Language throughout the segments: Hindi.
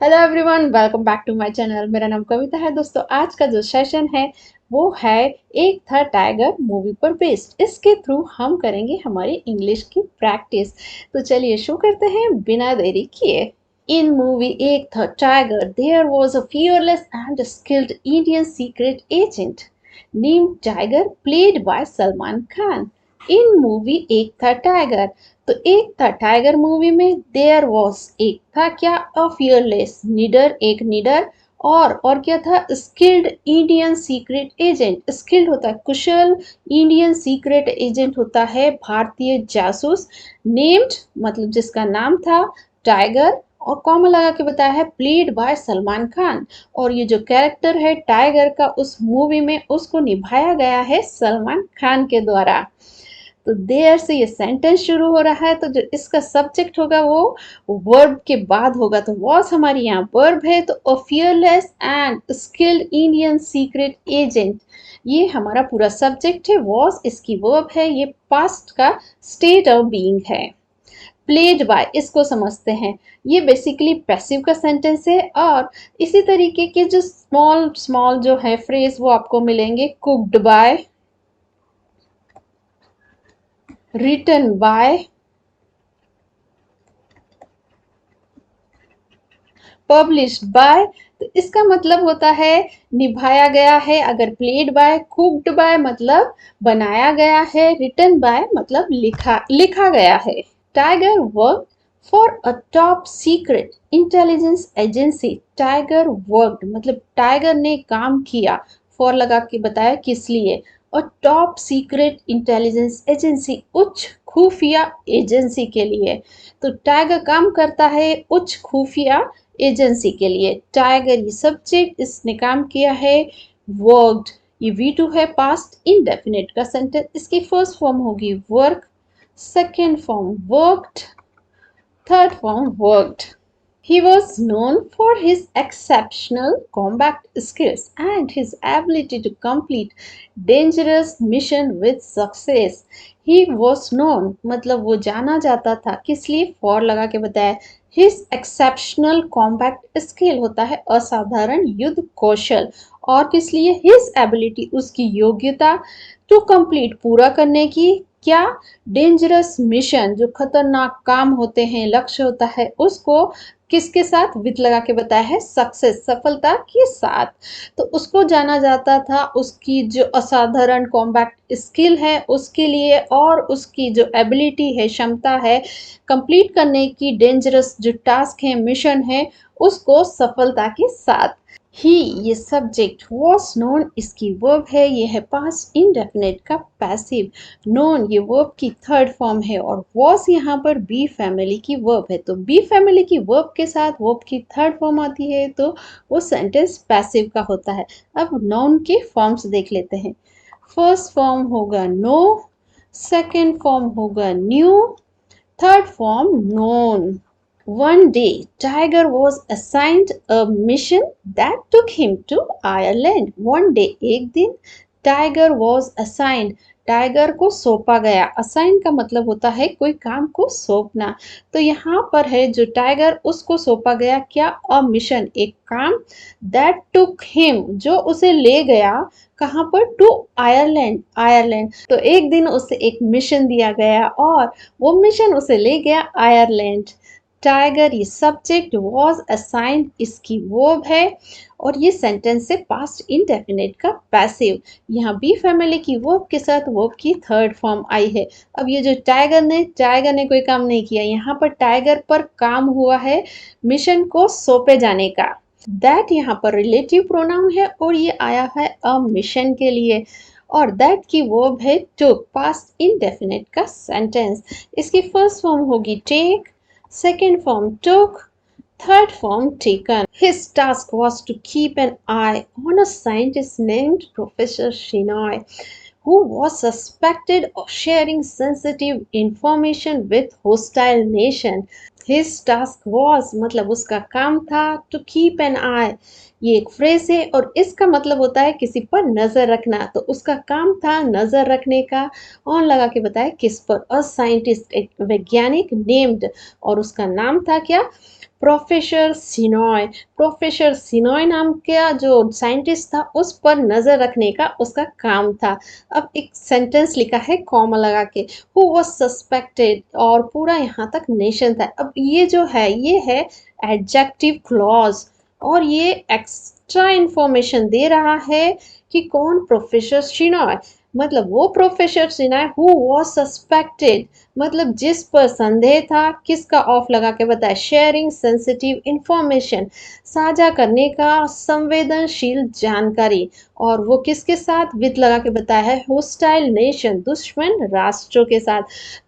Hello everyone, welcome back to my channel. मेरा नाम कविता है। दोस्तों, आज का जो सेशन है वो है एक था टाइगर मूवी पर बेस्ड। इसके थ्रू हम करेंगे हमारी इंग्लिश की प्रैक्टिस। तो चलिए शुरू करते हैं बिना देरी किए। इन movie Ek Tha tiger there was a fearless and skilled Indian secret agent named tiger played by Salman Khan. In movie Ek Tha tiger, तो एक था टाइगर मूवी में देयर वॉज एक था क्या, अ फियरलेस निडर, एक निडर और क्या था, skilled Indian secret agent. Skilled होता है कुशल, इंडियन सीक्रेट एजेंट होता है भारतीय जासूस। नेम्ड मतलब जिसका नाम था टाइगर, और कॉमा लगा के बताया है प्लेड बाय सलमान खान। और ये जो कैरेक्टर है टाइगर का उस मूवी में उसको निभाया गया है सलमान खान के द्वारा। तो देयर से ये सेंटेंस शुरू हो रहा है, तो जो इसका सब्जेक्ट होगा वो वर्ब के बाद होगा। तो वॉज हमारी यहाँ वर्ब है, तो अ fearless and skilled Indian secret agent ये हमारा पूरा सब्जेक्ट है। वॉज इसकी वर्ब है, ये पास्ट का स्टेट ऑफ बीइंग है। प्लेड बाय इसको समझते हैं, ये बेसिकली पैसिव का सेंटेंस है। और इसी तरीके के जो स्मॉल स्मॉल जो है फ्रेज वो आपको मिलेंगे। Cooked by, written by, published by. तो इसका मतलब होता है निभाया गया है। अगर प्लेड बाय, कुक्ड बाय मतलब बनाया गया है, रिटन बाय मतलब लिखा लिखा गया है। Tiger work for a top secret intelligence agency. Tiger work मतलब टाइगर ने काम किया, फॉर लगा के बताया किस लिए, और टॉप सीक्रेट इंटेलिजेंस एजेंसी उच्च खुफिया एजेंसी के लिए। तो टाइगर काम करता है उच्च खुफिया एजेंसी के लिए। टाइगर ये सब्जेक्ट, इसने काम किया है। वर्कड ये V2 है, पास्ट इंडेफिनिट का सेंटेंस। इसकी फर्स्ट फॉर्म होगी work, second form worked, third form worked. He was known for his exceptional combat skills and his ability to complete dangerous mission with success. He was known मतलब वो जाना जाता था, किस लिए, for लगा के बताया। His exceptional combat skill होता है असाधारण युद्ध कौशल, और किस लिए, his ability उसकी योग्यता, to complete पूरा करने की, क्या, डेंजरस मिशन जो खतरनाक काम होते हैं, लक्ष्य होता है उसको किसके साथ, विद लगा के बताया है, सक्सेस सफलता के साथ। तो उसको जाना जाता था उसकी जो असाधारण कॉम्बैट स्किल है उसके लिए, और उसकी जो एबिलिटी है, क्षमता है कंप्लीट करने की, डेंजरस जो टास्क है, मिशन है, उसको सफलता के साथ। ही ये सब्जेक्ट, वॉज नोन इसकी वर्ब है, ये है पास्ट इंडेफिनिट का पैसिव। नोन ये वर्ब की थर्ड फॉर्म है, और वॉज यहाँ पर बी फैमिली की वर्ब है। तो बी फैमिली की वर्ब के साथ वर्ब की थर्ड फॉर्म आती है, तो वो सेंटेंस पैसिव का होता है। अब नाउन के फॉर्म्स देख लेते हैं। फर्स्ट फॉर्म होगा नो, सेकेंड फॉर्म होगा new, third form known. One day, Tiger was assigned a mission that took him to Ireland. One day, एक दिन, Tiger was assigned. टाइगर को सौंपा गया। असाइन का मतलब होता है कोई काम को सौंपना। तो यहाँ पर है जो टाइगर, उसको सौंपा गया क्या, अ मिशन एक काम, दैट टुक हिम जो उसे ले गया कहाँ पर, टू आयरलैंड, आयरलैंड। तो एक दिन उसे एक मिशन दिया गया और वो मिशन उसे ले गया आयरलैंड। टाइगर ये सब्जेक्ट, वॉज असाइंड इसकी वर्ब है, और ये सेंटेंस से पास्ट इंडेफिनिट का पैसिव। यहाँ बी फैमिली की वर्ब के साथ वर्ब की थर्ड फॉर्म आई है। अब ये जो टाइगर ने कोई काम नहीं किया, यहाँ पर टाइगर पर काम हुआ है मिशन को सौंपे जाने का। दैट यहाँ पर रिलेटिव प्रोनाउन है और ये आया है अ मिशन के लिए, और दैट की वर्ब है टुक, पास्ट इंडेफिनिट का सेंटेंस। इसकी फर्स्ट फॉर्म होगी take, second form took, third form taken. His task was to keep an eye on a scientist named Professor Shinoy, who was suspected of sharing sensitive information with hostile nation. His task was मतलब उसका काम था to keep an eye, ये एक फ्रेज है और इसका मतलब होता है किसी पर नजर रखना। तो उसका काम था नजर रखने का, ऑन लगा के बताया किस पर, अ साइंटिस्ट एक वैज्ञानिक, नेम्ड और उसका नाम था क्या, प्रोफेसर सिनॉय, प्रोफेसर सिनॉय नाम का जो साइंटिस्ट था उस पर नजर रखने का उसका काम था। अब एक सेंटेंस लिखा है कॉमा लगा के, हु वाज सस्पेक्टेड, और पूरा यहाँ तक नेशन था। अब ये जो है ये है एडजेक्टिव क्लॉज, और ये एक्स्ट्रा इंफॉर्मेशन दे रहा है कि कौन, प्रोफेसर सिनॉय, मतलब वो professor Sinha who was suspected, मतलब जिस पर संदेह था, किसका ऑफ लगा के बताया, शेयरिंग सेंसिटिव इंफॉर्मेशन, साझा करने का संवेदनशील जानकारी, और वो किसके साथ, विद लगा के बताया है, होस्टाइल नेशन, दुश्मन राष्ट्रों के साथ।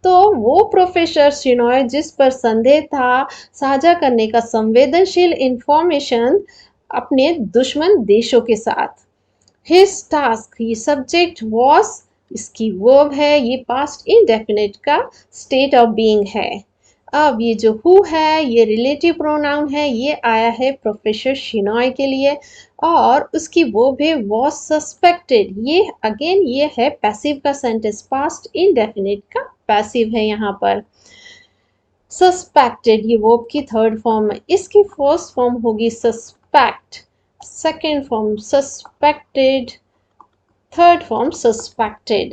तो वो प्रोफेसर सिनॉय जिस पर संदेह था, साझा करने का संवेदनशील इंफॉर्मेशन अपने दुश्मन देशों के साथ। हिज टास्क, ये सब्जेक्ट वॉज, इसकी वर्ब है, ये पास्ट इंडेफिनिट का स्टेट ऑफ बीइंग है। अब ये जो हु है ये रिलेटिव प्रोनाउन है, ये आया है प्रोफेसर शिनॉय के लिए, और उसकी वर्ब है वॉज सस्पेक्टेड, ये अगेन ये है पैसिव का सेंटेंस, पास्ट इंडेफिनिट का पैसिव है यहाँ पर। सस्पेक्टेड ये वर्ब की थर्ड फॉर्म है, इसकी फर्स्ट फॉर्म होगी suspect, second form suspected, third form suspected.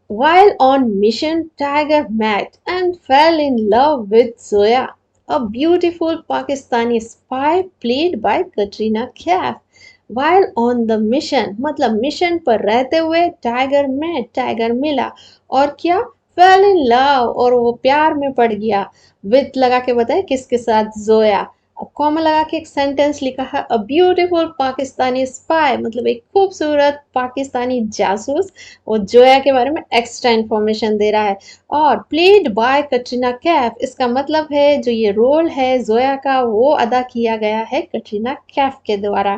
While on mission, Tiger met and fell in love with Zoya, a beautiful Pakistani spy played by Katrina Kaif. While on the mission, मतलब मिशन पर रहते हुए, टाइगर met, टाइगर मिला, और क्या, fell in love, और वो प्यार में पड़ गया, with लगा के बताए किसके साथ, जोया। अब कॉमा लगा के एक सेंटेंस लिखा है, अ ब्यूटीफुल पाकिस्तानी स्पाई, मतलब एक खूबसूरत पाकिस्तानी जासूस, वो जोया के बारे में एक्स्ट्रा इंफॉर्मेशन दे रहा है। और प्लेड बाय कटरीना कैफ, इसका मतलब है जो ये रोल है जोया का वो अदा किया गया है कटरीना कैफ के द्वारा।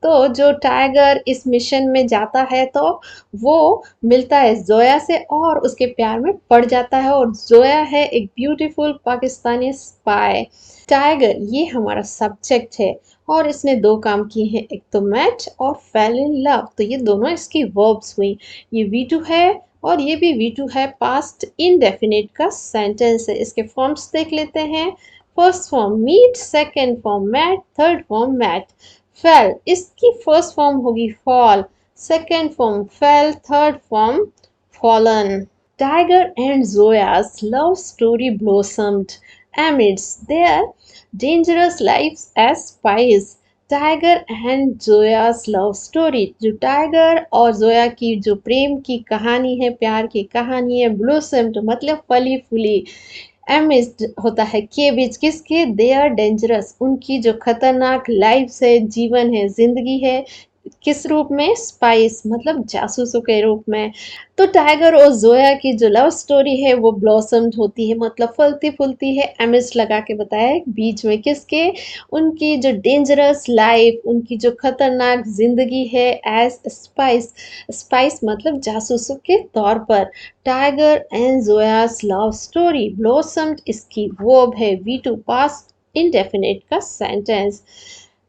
तो जो टाइगर इस मिशन में जाता है तो वो मिलता है जोया से और उसके प्यार में पड़ जाता है, और जोया है एक ब्यूटीफुल पाकिस्तानी स्पाई। टाइगर ये हमारा सब्जेक्ट है, और इसने दो काम किए हैं, एक तो मैच और फेल इन लव, तो ये दोनों इसकी वर्ब्स हुई। ये V2 है और ये भी V2 है, पास्ट इनडेफिनिट का सेंटेंस है। इसके फॉर्म्स देख लेते हैं। First form meet, second form met, third form met. Fell, इसकी फर्स्ट फॉर्म होगी fall, second form fell, third form fallen. Tiger and Zoya's love story blossomed amidst their dangerous lives as spies. Tiger and Zoya's love story, जो टाइगर और जोया की जो प्रेम की कहानी है, प्यार की कहानी है, ब्लॉसम्ड मतलब फली फूली, एमिस्ट होता है के बीच, किसके, दे आर डेंजरस, उनकी जो खतरनाक लाइफ है, जीवन है, जिंदगी है, किस रूप में, स्पाइस मतलब जासूसों के रूप में। तो टाइगर और जोया की जो लव स्टोरी है वो ब्लॉसम्ड होती है, मतलब फलती फूलती है, एमिस्ट लगा के बताया है, बीच में किसके, उनकी जो डेंजरस लाइफ, उनकी जो खतरनाक जिंदगी है, एज स्पाइस, स्पाइस मतलब जासूसों के तौर पर। Tiger and Zoya's love story blossomed, इसकी वर्ब है V2 पास्ट इंडेफिनिट का सेंटेंस।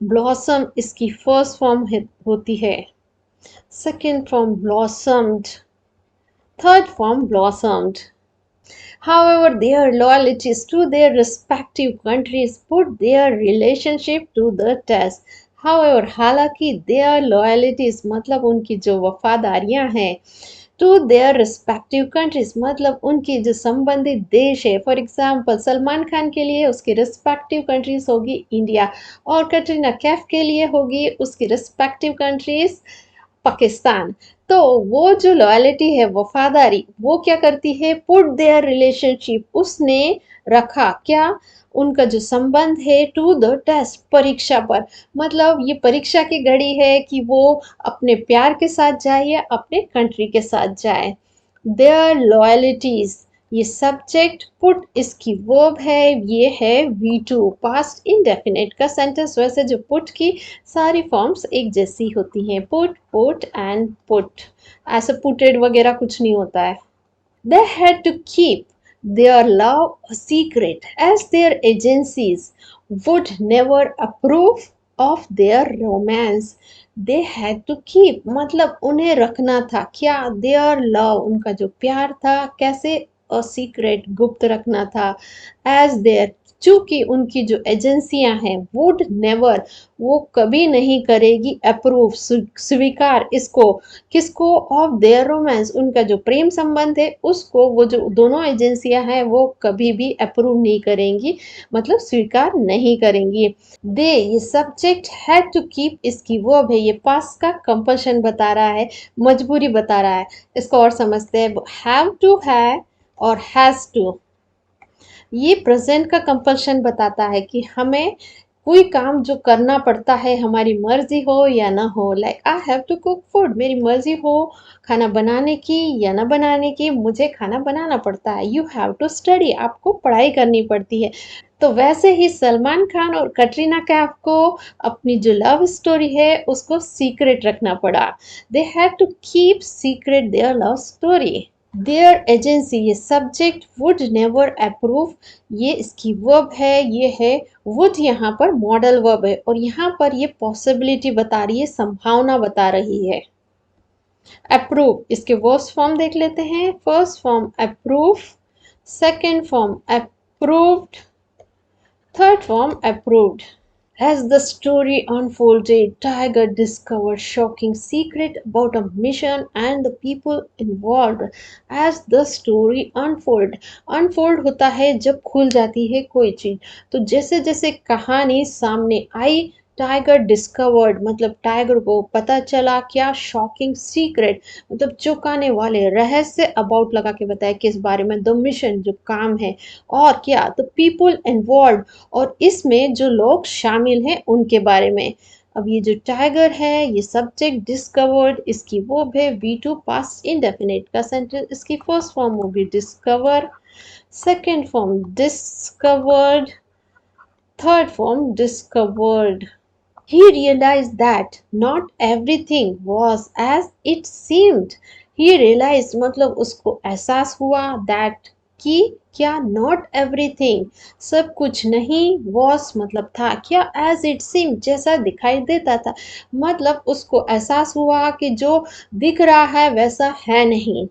ब्लॉसम इसकी फर्स्ट फॉर्म होती है, second form blossomed, third form blossomed. However, their loyalties to their respective countries put their relationship to the test. However, हालांकि their loyalties मतलब उनकी जो वफादारियां हैं, टू देयर रिस्पेक्टिव कंट्रीज मतलब उनकी जो संबंधित देश है, फॉर एग्जाम्पल सलमान खान के लिए उसकी रिस्पेक्टिव कंट्रीज होगी इंडिया, और कटरीना कैफ के लिए होगी उसकी रिस्पेक्टिव कंट्रीज पाकिस्तान। तो वो जो लॉयल्टी है, वफादारी, वो क्या करती है, पुट देयर रिलेशनशिप, उसने रखा क्या, उनका जो संबंध है, टू द टेस्ट परीक्षा पर, मतलब ये परीक्षा की घड़ी है कि वो अपने प्यार के साथ जाए या अपने कंट्री के साथ जाए। देयर लॉयल्टीज, ये सब्जेक्ट, पुट इसकी वर्ब है, ये है V2 पास्ट इंडेफिनिट का सेंटेंस। वैसे जो पुट की सारी फॉर्म्स एक जैसी होती हैं, पुट, पुट एंड पुट, ऐसे पुटेड वगैरह कुछ नहीं होता है। They had to keep their love a secret as their agencies would never approve of their romance. They had to keep मतलब उन्हें रखना था क्या, their love उनका जो प्यार था, कैसे, a secret गुप्त रखना था, as their चूंकि उनकी जो एजेंसियां हैं वुड नेवर, वो कभी नहीं करेगी अप्रूव, स्वीकार इसको, किसको, ऑफ देयर रोमांस, उनका जो प्रेम संबंध है उसको वो जो दोनों एजेंसियां हैं वो कभी भी अप्रूव नहीं करेंगी, मतलब स्वीकार नहीं करेंगी। दे, ये सब्जेक्ट हैड टू कीप, इसकी वर्ब है, ये पास्ट का कंपल्शन बता रहा है, मजबूरी बता रहा है। इसको और समझते हैं, हैव टू है और हैज टू, ये प्रेजेंट का कंपल्शन बताता है कि हमें कोई काम जो करना पड़ता है, हमारी मर्जी हो या ना हो, like I have to cook food, मेरी मर्जी हो खाना बनाने की या ना बनाने की, मुझे खाना बनाना पड़ता है। यू हैव टू स्टडी, आपको पढ़ाई करनी पड़ती है। तो वैसे ही सलमान खान और कटरीना कैफ को अपनी जो लव स्टोरी है उसको सीक्रेट रखना पड़ा। They had to keep secret their love story. Their agency, ये सब्जेक्ट, वुड नेवर अप्रूव, ये इसकी वर्ब है, ये है वुड, यहाँ पर मॉडल वर्ब है और यहाँ पर ये पॉसिबिलिटी बता रही है, संभावना बता रही है। अप्रूव, इसके वर्स्ट फॉर्म देख लेते हैं। First form approve, second form approved, third form approved. As the story unfolded, Tiger discovered shocking secret about a mission and the people involved. As the story unfold होता है जब खुल जाती है कोई चीज। तो जैसे जैसे कहानी सामने आई, टाइगर डिस्कवर्ड मतलब टाइगर को पता चला क्या, शॉकिंग सीक्रेट मतलब चौंकाने वाले रहस्य, अबाउट लगा के बताया किस बारे में, द मिशन जो काम है, और क्या, द पीपल इन्वॉल्व और इसमें जो लोग शामिल हैं उनके बारे में। अब ये जो टाइगर है ये सब्जेक्ट, डिस्कवर्ड इसकी वो है वी टू पास्ट इंडेफिनिट का सेंटेंस, इसकी फर्स्ट फॉर्म होगी discover, second form discovered, third form discovered. He realized that not everything was as it seemed. He realized मतलब उसको एहसास हुआ, that कि क्या, not everything सब कुछ नहीं, was मतलब था क्या, as it seemed जैसा दिखाई देता था, मतलब उसको एहसास हुआ कि जो दिख रहा है वैसा है नहीं।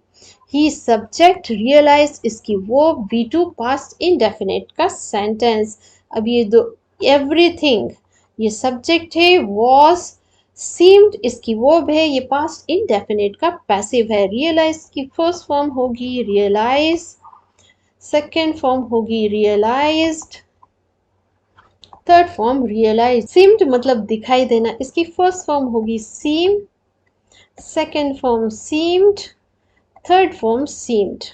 ही सब्जेक्ट रियलाइज इसकी वो वी टू पास्ट इंडेफिनिट का सेंटेंस। अब ये दो, एवरीथिंग ये सब्जेक्ट है, वॉज, सीम्ड इसकी वर्ब है, ये पास्ट इनडेफिनिट का पैसिव है। रियलाइज की फर्स्ट फॉर्म होगी रियलाइज, सेकेंड फॉर्म होगी realised, third form realise. Seemed मतलब दिखाई देना, इसकी फर्स्ट फॉर्म होगी seem, second form seemed, third form seemed.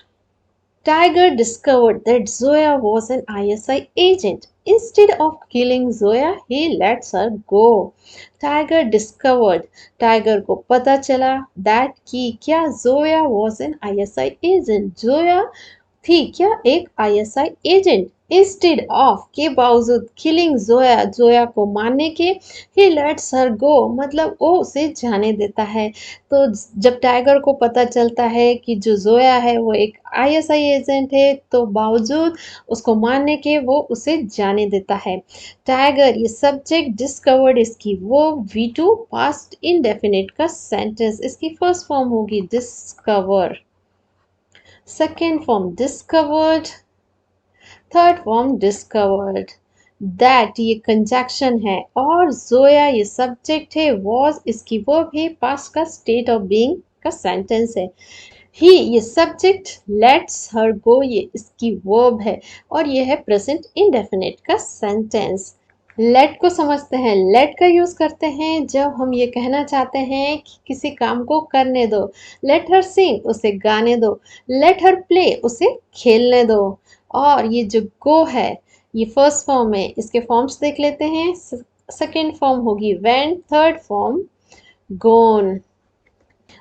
Tiger discovered that Zoya was an ISI agent. Instead of killing Zoya, he lets her go. Tiger discovered, Tiger को पता चला, that कि क्या, Zoya was an ISI agent. Zoya थी क्या, एक ISI एजेंट। इंस्टेड ऑफ के बावजूद, किलिंग जोया जोया को मारने के, ही लेट्स हर गो मतलब वो उसे जाने देता है। तो जब टाइगर को पता चलता है कि जो जोया है वो एक आईएसआई एजेंट है, तो बावजूद उसको मारने के वो उसे जाने देता है। टाइगर ये सब्जेक्ट, डिस्कवर्ड इसकी वो वी टू पास्ट इंडेफिनिट का सेंटेंस, इसकी फर्स्ट फॉर्म होगी discover, second form discovered, third form discovered. That ये कंजक्शन है और जोया ये सब्जेक्ट है, वॉज इसकी वर्ब है, पास्ट का स्टेट ऑफ बीइंग का सेंटेंस है। ही ये सब्जेक्ट, लेट्स हर गो ये इसकी वर्ब है और ये है प्रेजेंट इंडेफिनिट का सेंटेंस। लेट को समझते हैं। लेट का यूज करते हैं जब हम ये कहना चाहते हैं कि किसी काम को करने दो। लेट हर सिंग, उसे गाने दो। लेट हर प्ले, उसे खेलने दो। और ये जो गो है ये फर्स्ट फॉर्म है, इसके फॉर्म्स देख लेते हैं। सेकेंड फॉर्म होगी went, third form gone.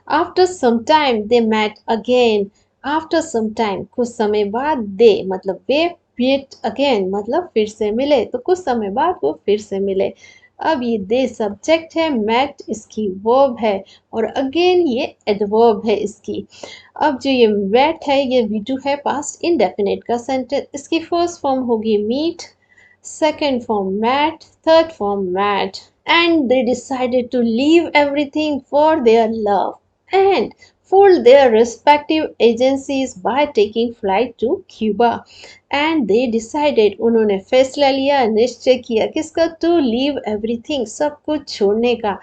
After some time they met again. After some time कुछ समय बाद, दे मतलब वे, meet अगेन मतलब फिर से मिले, तो कुछ समय बाद वो फिर से मिले। अब ये दे सब्जेक्ट है, met इसकी वर्ब है और अगेन ये एडवर्ब है इसकी। अब जो ये met है ये V2 है, पास्ट इंडेफिनिट का सेंटेंस, इसकी फर्स्ट फॉर्म होगी meet, second form met, third form met, and they decided to leave everything for their love. And fooled their respective agencies by taking flight to Cuba. And they decided, उन्होंने फैसला लिया, निश्चय किया किसका, to leave everything, सब कुछ छोड़ने का,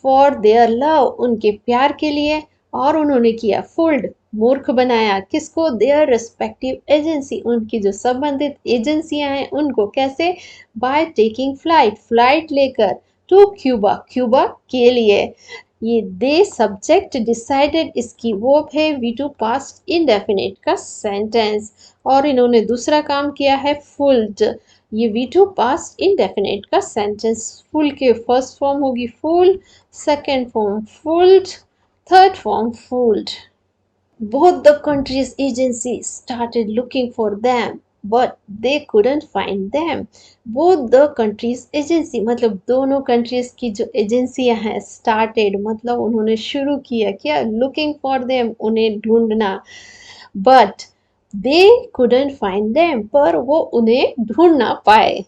for their love, उनके प्यार के लिए। और उन्होंने किया fooled, मूर्ख बनाया किसको, their respective agency, उनकी जो संबंधित एजेंसियां हैं उनको, कैसे, by taking flight, फ्लाइट लेकर, to Cuba, क्यूबा के लिए। ये दे सब्जेक्ट डिसाइडेड, इसकी वर्ब है वी टू पास्ट इंडेफिनिट का सेंटेंस। और इन्होंने दूसरा काम किया है फुल्ड, ये वी टू पास्ट इंडेफिनिट का सेंटेंस। फुल के फर्स्ट फॉर्म होगी fool, second form fooled, third form fooled. Both the countries' agencies started looking for them, but they couldn't find them. Both the countries' agency मतलब दोनों countries की जो एजेंसियां हैं, started मतलब उन्होंने शुरू किया क्या, looking for them, उन्हें ढूंढना, but they couldn't find them, पर वो उन्हें ढूंढ ना पाए।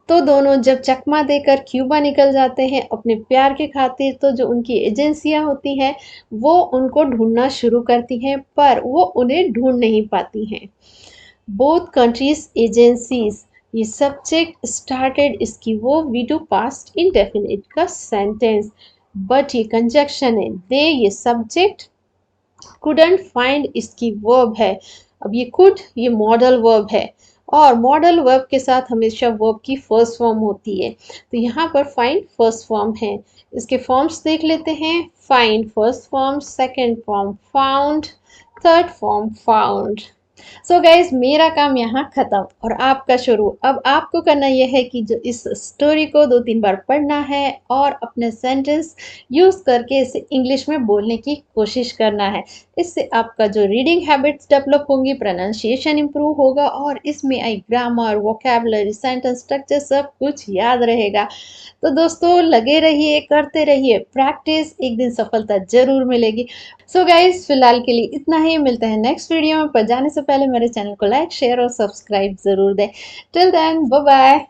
तो दोनों जब चकमा देकर क्यूबा निकल जाते हैं अपने प्यार के खातिर, तो जो उनकी एजेंसियां होती हैं वो उनको ढूंढना शुरू करती हैं, पर वो उन्हें ढूंढ नहीं पाती हैं। बोथ कंट्रीज एजेंसीज, ये सब्जेक्ट स्टार्टेड, इसकी वो वी टू पास्ट इंडेफिनिट का सेंटेंस, बट ये कंजक्शन है, दे ये सब्जेक्ट, couldn't find इसकी वर्ब है। अब ये could ये मॉडल वर्ब है, और मॉडल वर्ब के साथ हमेशा वर्ब की फर्स्ट फॉर्म होती है। तो यहाँ पर फाइंड फर्स्ट फॉर्म है। इसके फॉर्म्स देख लेते हैं। Find first form, second form found, third form found. So guys मेरा काम यहाँ खत्म और आपका शुरू। अब आपको करना यह है कि जो इस स्टोरी को 2-3 बार पढ़ना है और अपने सेंटेंस यूज करके इसे इंग्लिश में बोलने की कोशिश करना है। इससे आपका जो रीडिंग हैबिट्स डेवलप होंगी, प्रोनाउंसिएशन इंप्रूव होगा और इसमें आई ग्रामर, वोकैबुलरी, सेंटेंस स्ट्रक्चर सब कुछ याद रहेगा। तो दोस्तों लगे रहिए, करते रहिए प्रैक्टिस, एक दिन सफलता जरूर मिलेगी। सो गाइज फिलहाल के लिए इतना ही, मिलते हैं नेक्स्ट वीडियो में। पर जाने से पहले मेरे चैनल को लाइक, शेयर और सब्सक्राइब जरूर दें। Till then bye bye.